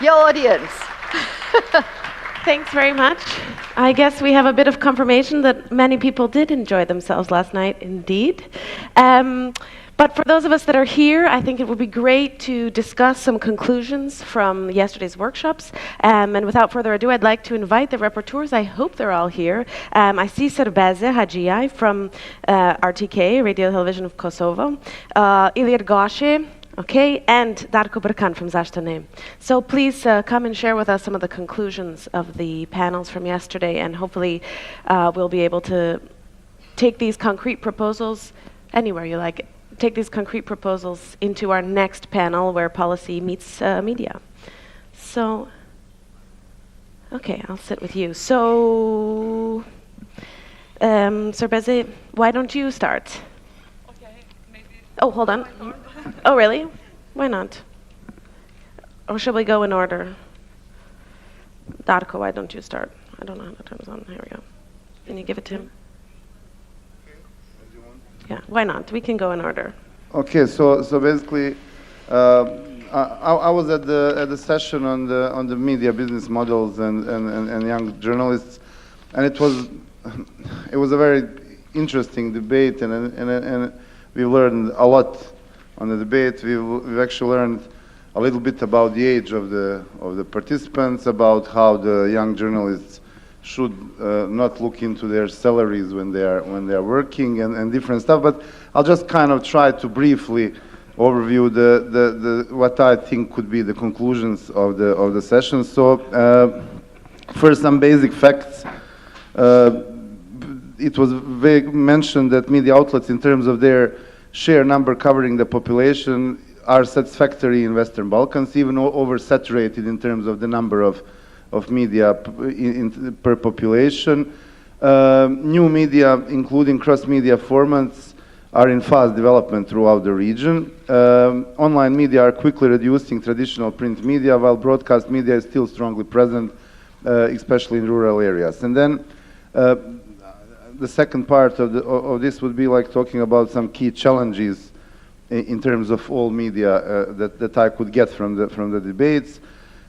Your audience. Thanks very much. I guess we have a bit of confirmation that many people did enjoy themselves last night, indeed. But for those of us that are here, I think it would be great to discuss some conclusions from yesterday's workshops. And without further ado, I'd like to invite the rapporteurs. I hope they're all here. I see Serbeze Hadjiai from RTK, Radio Television of Kosovo, Ilir Goshe, okay, and Darko Brkan from Zaštane. So please come and share with us some of the conclusions of the panels from yesterday, and hopefully we'll be able to take these concrete proposals anywhere you like. Take these concrete proposals into our next panel where policy meets media. So, okay, I'll sit with you. So, Serbeze, why don't you start? Okay, maybe. Oh, hold on. Oh, really? Why not? Or shall we go in order? Darko, why don't you start? I don't know how to turn this on. Here we go. Can you give it to him? Yeah, why not? We can go in order. Okay, so basically, I was at the session on the media business models and young journalists, and it was a very interesting debate, and we learned a lot on the debate. We've actually learned a little bit about the age of the participants, about how the young journalists should not look into their salaries when they are working and different stuff. But I'll just kind of try to briefly overview the what I think could be the conclusions of the session. So first, some basic facts. It was mentioned that media outlets, in terms of their share number covering the population, are satisfactory in Western Balkans, even oversaturated in terms of the number of media per population. New media, including cross-media formats, are in fast development throughout the region. Online media are quickly reducing traditional print media, while broadcast media is still strongly present, especially in rural areas. And then the second part of this would be like talking about some key challenges in terms of all media that I could get from the debates.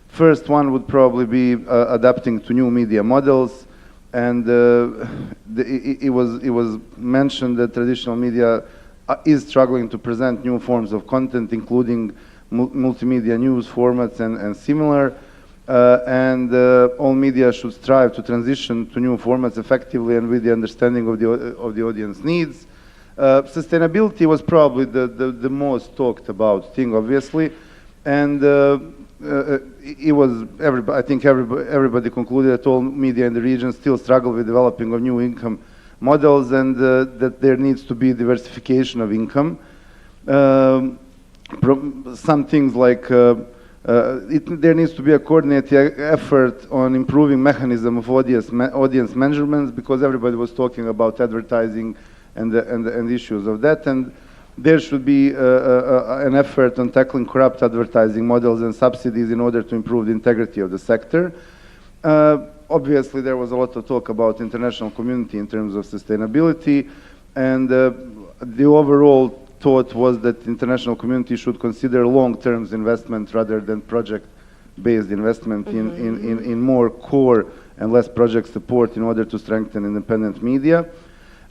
First one would probably be adapting to new media models, and it was mentioned that traditional media is struggling to present new forms of content, including multimedia news formats and similar. And all media should strive to transition to new formats effectively and with the understanding of the audience needs. Sustainability was probably the most talked about thing, obviously, and it was I think everybody concluded that all media in the region still struggle with developing of new income models, and that there needs to be diversification of income. Some things like there needs to be a coordinated effort on improving mechanism of audience measurements, because everybody was talking about advertising and issues of that, and there should be an effort on tackling corrupt advertising models and subsidies in order to improve the integrity of the sector. Obviously, there was a lot of talk about international community in terms of sustainability, and the overall thought was that international community should consider long-term investment rather than project-based investment in more core and less project support in order to strengthen independent media,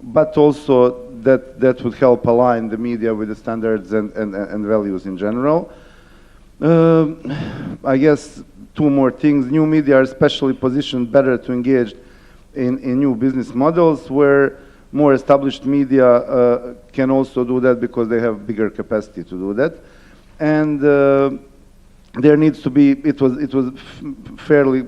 but also that would help align the media with the standards and values in general. I guess two more things. New media are especially positioned better to engage in new business models, where more established media can also do that because they have bigger capacity to do that. And there needs to be, it was fairly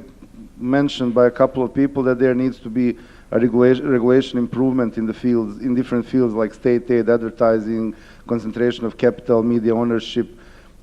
mentioned by a couple of people, that there needs to be a regulation improvement in the fields, in different fields like state aid, advertising, concentration of capital, media ownership,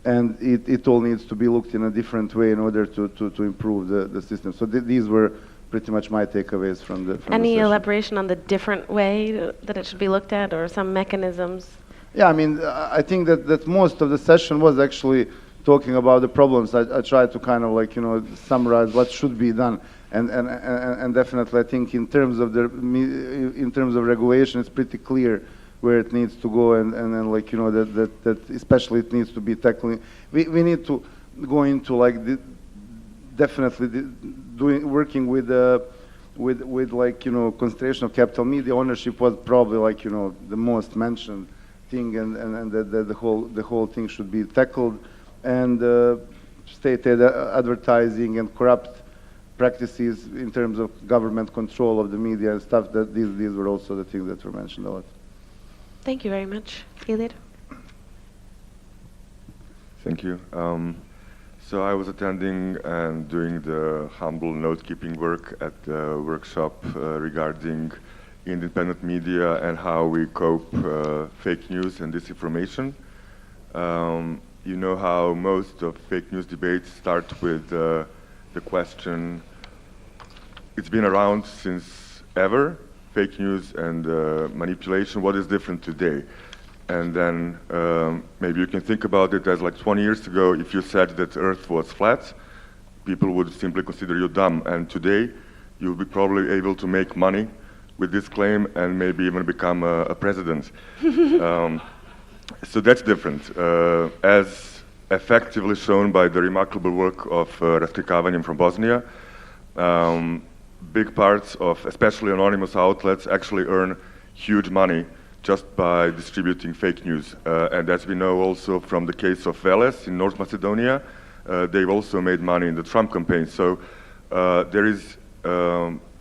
and it all needs to be looked in a different way in order to improve the system. So these were pretty much my takeaways from the Any session. elaboration on the different way that it should be looked at, or some mechanisms? Yeah, I mean, I think that most of the session was actually talking about the problems. I tried to kind of like, summarize what should be done. And definitely, I think in terms of regulation, it's pretty clear where it needs to go, and then like that especially it needs to be tackling. We need to go into like definitely working with like, concentration of capital. Media ownership was probably like, the most mentioned thing, and the whole thing should be tackled, and state advertising and corrupt practices in terms of government control of the media and stuff. That these were also the things that were mentioned a lot. Thank you very much. Ilir? Thank you. So I was attending and doing the humble note-keeping work at the workshop regarding independent media and how we cope fake news and disinformation. You know how most of fake news debates start with the question, it's been around since ever, fake news and manipulation, what is different today? And then maybe you can think about it as like 20 years ago, if you said that Earth was flat, people would simply consider you dumb. And today, you'll be probably able to make money with this claim and maybe even become a president. So that's different. As effectively shown by the remarkable work of Rastrikavanjem from Bosnia, big parts of, especially anonymous outlets, actually earn huge money just by distributing fake news. And as we know also from the case of Veles in North Macedonia, they've also made money in the Trump campaign. So there is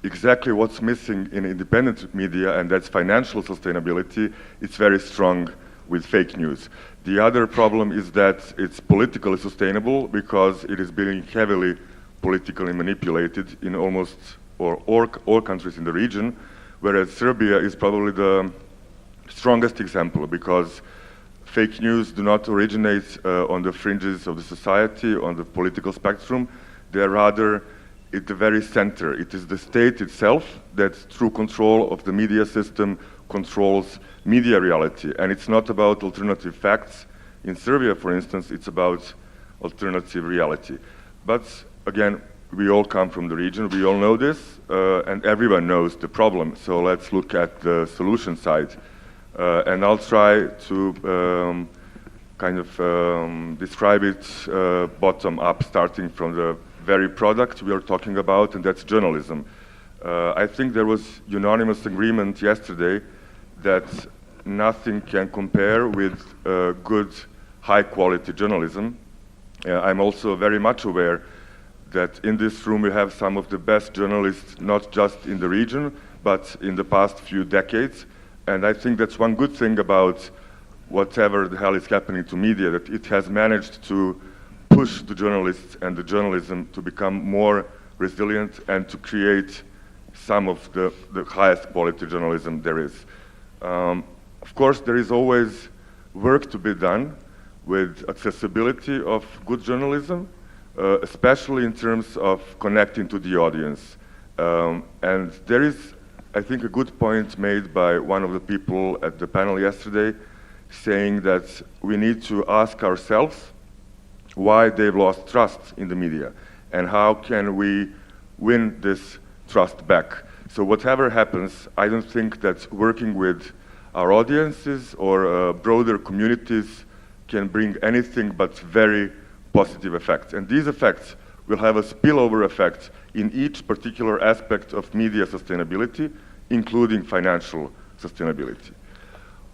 exactly what's missing in independent media, and that's financial sustainability. It's very strong with fake news. The other problem is that it's politically sustainable because it is being heavily politically manipulated in almost all countries in the region, whereas Serbia is probably the strongest example because fake news do not originate on the fringes of the society, on the political spectrum. They're rather at the very center. It is the state itself that, through control of the media system, controls media reality. And it's not about alternative facts. In Serbia, for instance, it's about alternative reality. But again, we all come from the region, we all know this, and everyone knows the problem. So let's look at the solution side. And I'll try to describe it bottom up, starting from the very product we are talking about, and that's journalism. I think there was unanimous agreement yesterday that nothing can compare with good, high-quality journalism. I'm also very much aware that in this room we have some of the best journalists, not just in the region, but in the past few decades. And I think that's one good thing about whatever the hell is happening to media, that it has managed to push the journalists and the journalism to become more resilient and to create some of the highest quality journalism there is. Of course, there is always work to be done with accessibility of good journalism, especially in terms of connecting to the audience. And there is, I think, a good point made by one of the people at the panel yesterday, saying that we need to ask ourselves why they've lost trust in the media and how can we win this trust back. So whatever happens, I don't think that working with our audiences or broader communities can bring anything but very positive effects. And these effects will have a spillover effect in each particular aspect of media sustainability, including financial sustainability.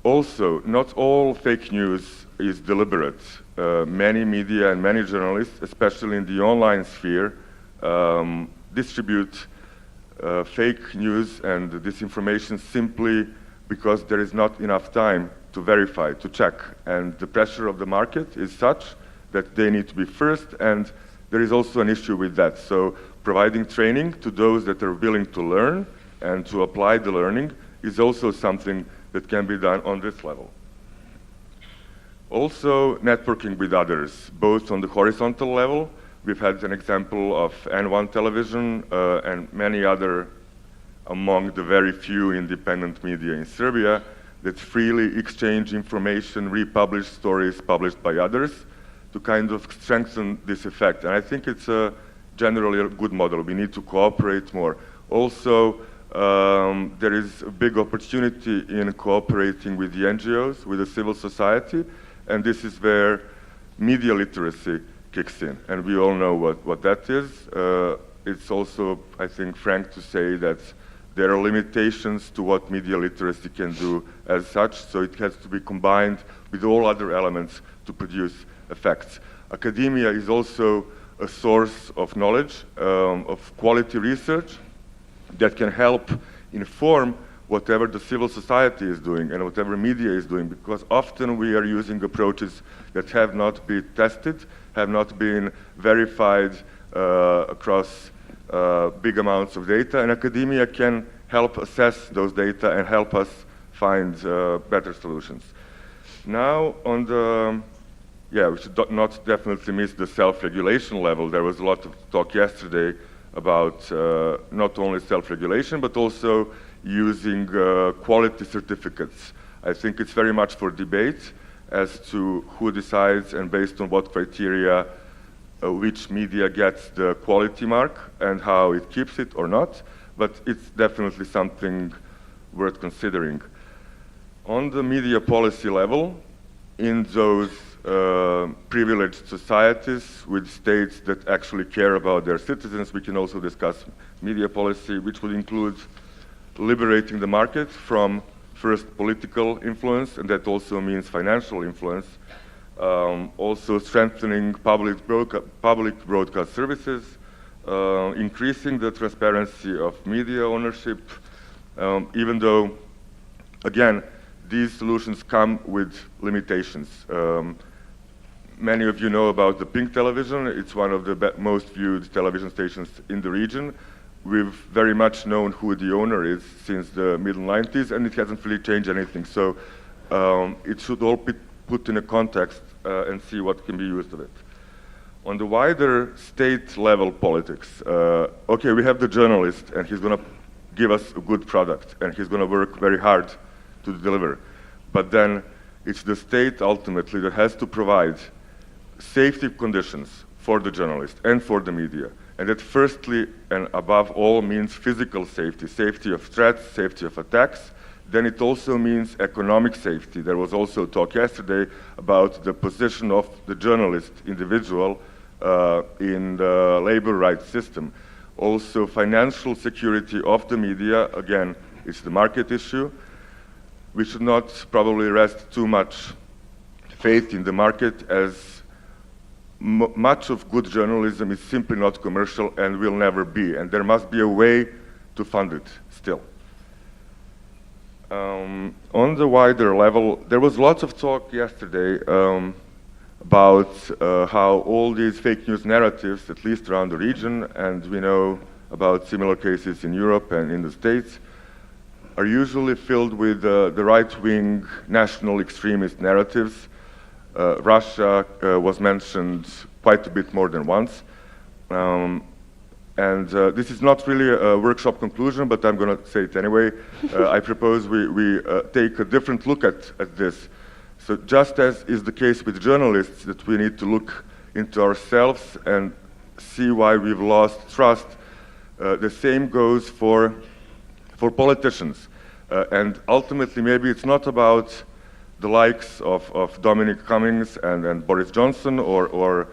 Also, not all fake news is deliberate. Many media and many journalists, especially in the online sphere, distribute fake news and disinformation simply because there is not enough time to verify, to check. And the pressure of the market is such that they need to be first, and there is also an issue with that. So providing training to those that are willing to learn and to apply the learning is also something that can be done on this level. Also, networking with others, both on the horizontal level. We've had an example of N1 television and many other among the very few independent media in Serbia that freely exchange information, republish stories published by others to kind of strengthen this effect. And I think it's generally a good model. We need to cooperate more. Also, there is a big opportunity in cooperating with the NGOs, with the civil society, and this is where media literacy kicks in. And we all know what that is. It's also, I think, frank to say that there are limitations to what media literacy can do as such, so it has to be combined with all other elements to produce effects. Academia is also a source of knowledge, of quality research that can help inform whatever the civil society is doing and whatever media is doing, because often we are using approaches that have not been tested, have not been verified across big amounts of data, and academia can help assess those data and help us find better solutions. Now, on the, we should not definitely miss the self-regulation level. There was a lot of talk yesterday about not only self-regulation, but also using quality certificates. I think it's very much for debate as to who decides and based on what criteria which media gets the quality mark and how it keeps it or not, but it's definitely something worth considering. On the media policy level, in those privileged societies with states that actually care about their citizens, we can also discuss media policy, which would include liberating the market from first political influence, and that also means financial influence. Also strengthening public broadcast services, increasing the transparency of media ownership, even though, again, these solutions come with limitations. Many of you know about the Pink television. It's one of the most viewed television stations in the region. We've very much known who the owner is since the middle 90s, and it hasn't really changed anything. So it should all be put in a context and see what can be used of it. On the wider state level politics, okay, we have the journalist, and he's going to give us a good product, and he's going to work very hard to deliver. But then it's the state ultimately that has to provide safety conditions for the journalist and for the media. And that firstly and above all means physical safety, safety of threats, safety of attacks. Then it also means economic safety. There was also talk yesterday about the position of the journalist individual in the labor rights system. Also financial security of the media, again, it's the market issue. We should not probably rest too much faith in the market, as much of good journalism is simply not commercial and will never be, and there must be a way to fund it still. On the wider level, there was lots of talk yesterday about how all these fake news narratives, at least around the region, and we know about similar cases in Europe and in the States, are usually filled with the right-wing national extremist narratives. Russia was mentioned quite a bit more than once. This is not really a workshop conclusion, but I'm going to say it anyway. I propose we take a different look at this. So just as is the case with journalists, that we need to look into ourselves and see why we've lost trust, the same goes for politicians. And ultimately, maybe it's not about the likes of Dominic Cummings and Boris Johnson or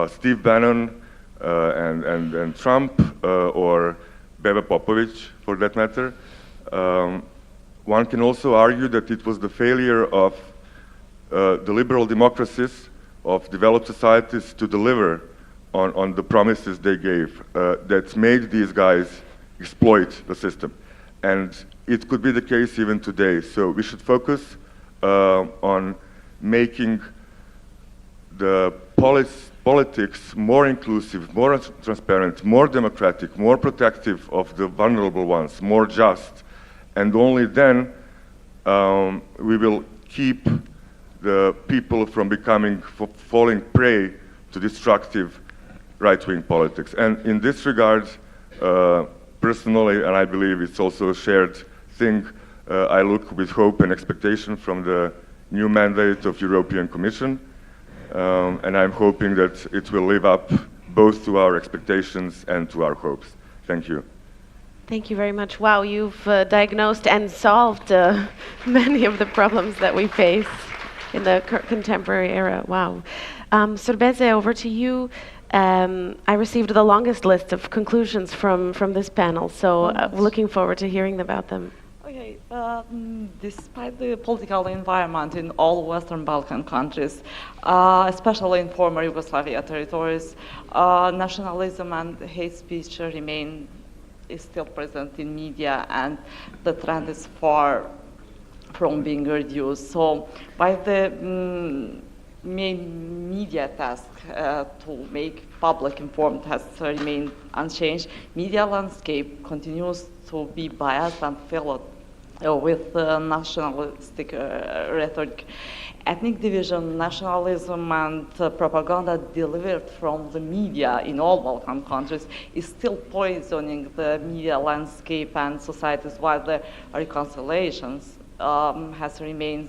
Steve Bannon and Trump or Bebe Popovic, for that matter. One can also argue that it was the failure of the liberal democracies of developed societies to deliver on the promises they gave that made these guys exploit the system. And it could be the case even today. So we should focus on making the politics more inclusive, more transparent, more democratic, more protective of the vulnerable ones, more just. And only then we will keep the people from falling prey to destructive right-wing politics. And in this regard, personally, and I believe it's also a shared thing, I look with hope and expectation from the new mandate of European Commission, and I'm hoping that it will live up both to our expectations and to our hopes. Thank you. Thank you very much. Wow, you've diagnosed and solved many of the problems that we face. in the contemporary era. Wow. Sorbese, over to you. I received the longest list of conclusions from this panel, so looking forward to hearing about them. Okay, despite the political environment in all Western Balkan countries, especially in former Yugoslavia territories, nationalism and hate speech is still present in media, and the trend is far from being reduced. So, by the main media task to make public informed has remained unchanged, media landscape continues to be biased and filled with nationalistic rhetoric. Ethnic division, nationalism, and propaganda delivered from the media in all Balkan countries is still poisoning the media landscape and societies, while the reconciliations has remained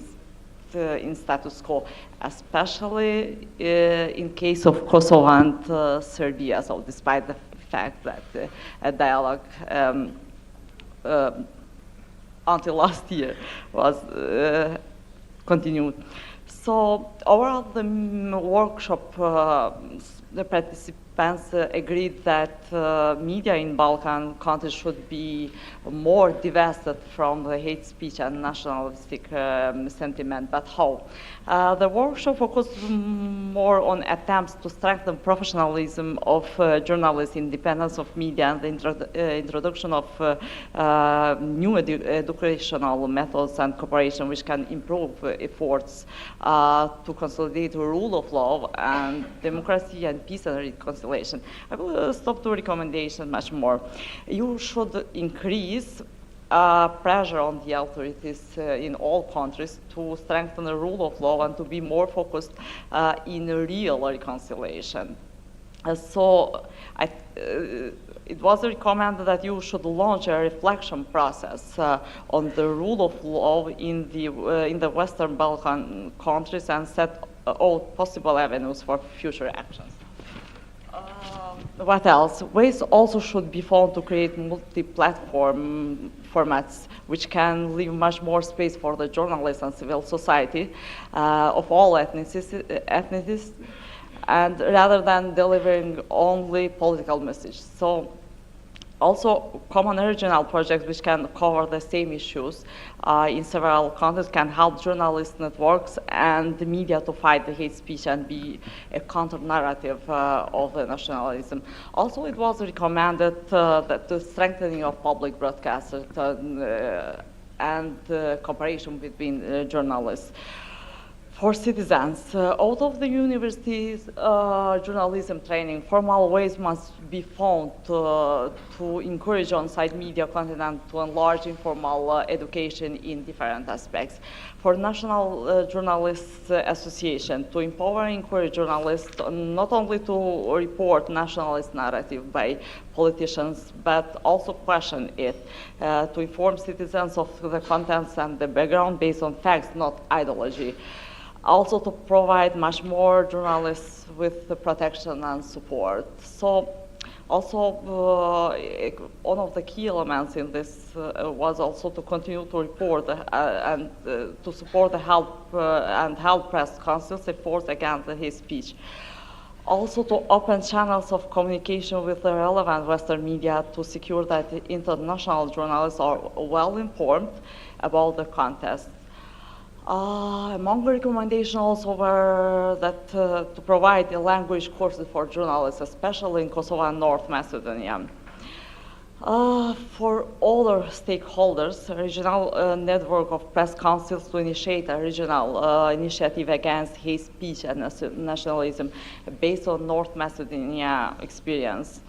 in status quo, especially in case of Kosovo and Serbia. So despite the fact that a dialogue until last year was continued. So overall, the workshop, the participants agreed that media in Balkan countries should be more divested from the hate speech and nationalistic sentiment. But how? The workshop focused more on attempts to strengthen professionalism of journalists, independence of media, and the introduction of new educational methods and cooperation which can improve efforts to consolidate the rule of law and democracy and peace and reconciliation. I will stop the recommendation much more. You should increase pressure on the authorities in all countries to strengthen the rule of law and to be more focused in real reconciliation. It was recommended that you should launch a reflection process on the rule of law in the Western Balkan countries and set all possible avenues for future actions. What else? Ways also should be found to create multi-platform formats which can leave much more space for the journalists and civil society of all ethnicities, and rather than delivering only political messages. So also common regional projects which can cover the same issues in several countries can help journalist networks and the media to fight the hate speech and be a counter-narrative of the nationalism. Also, it was recommended that the strengthening of public broadcasters and cooperation between journalists. For citizens, out of the university's journalism training, formal ways must be found to encourage on-site media content and to enlarge informal education in different aspects. For National Journalists Association, to empower and encourage journalists not only to report nationalist narrative by politicians, but also question it, to inform citizens of the contents and the background based on facts, not ideology. Also to provide much more journalists with the protection and support. So also one of the key elements in this was also to continue to report and to support the help and help press council's efforts against the hate speech. Also to open channels of communication with the relevant Western media to secure that international journalists are well informed about the contest. Among the recommendations also were that to provide language courses for journalists, especially in Kosovo and North Macedonia. For other stakeholders, a regional network of press councils to initiate a regional initiative against hate speech and nationalism based on North Macedonia experience.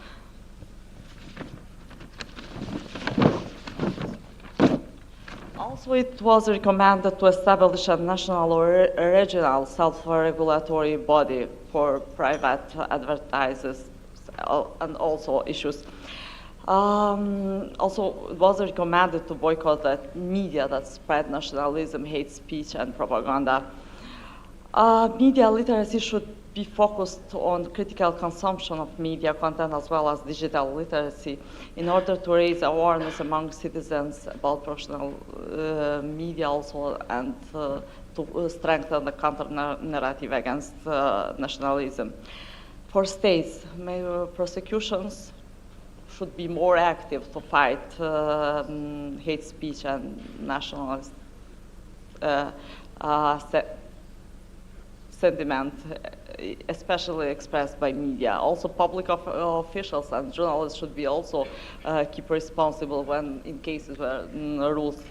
Also, it was recommended to establish a national or regional self-regulatory body for private advertisers and also issues. Also, it was recommended to boycott the media that spread nationalism, hate speech, and propaganda. Media literacy should be focused on critical consumption of media content as well as digital literacy in order to raise awareness among citizens about professional media also and to strengthen the counter-narrative against nationalism. For states, prosecutions should be more active to fight hate speech and nationalist sentiment, especially expressed by media. Also, public officials and journalists should be also keep responsible when in cases where rules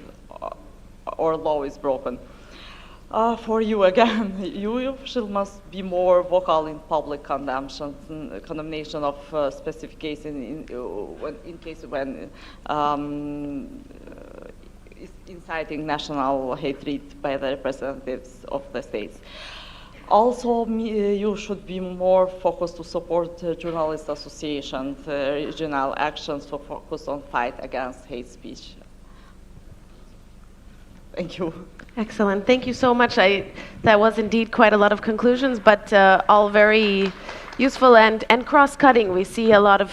or law is broken. For you again, you must be more vocal in public condemnation of specific cases in cases when inciting national hatred by the representatives of the states. Also, you should be more focused to support journalist associations, regional actions to focus on fight against hate speech. Thank you. Excellent. Thank you so much. That was indeed quite a lot of conclusions, but all very useful and cross-cutting. We see a lot of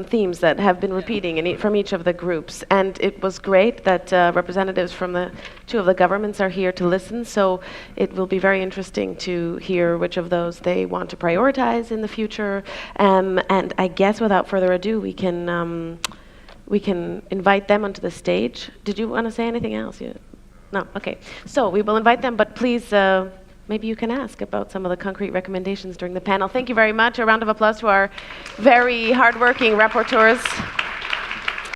themes that have been repeating from each of the groups. And it was great that representatives from the two of the governments are here to listen. So it will be very interesting to hear which of those they want to prioritize in the future. And I guess without further ado, we can invite them onto the stage. Did you want to say anything else? No? Okay. So we will invite them, but please, maybe you can ask about some of the concrete recommendations during the panel. Thank you very much. A round of applause to our very hardworking rapporteurs.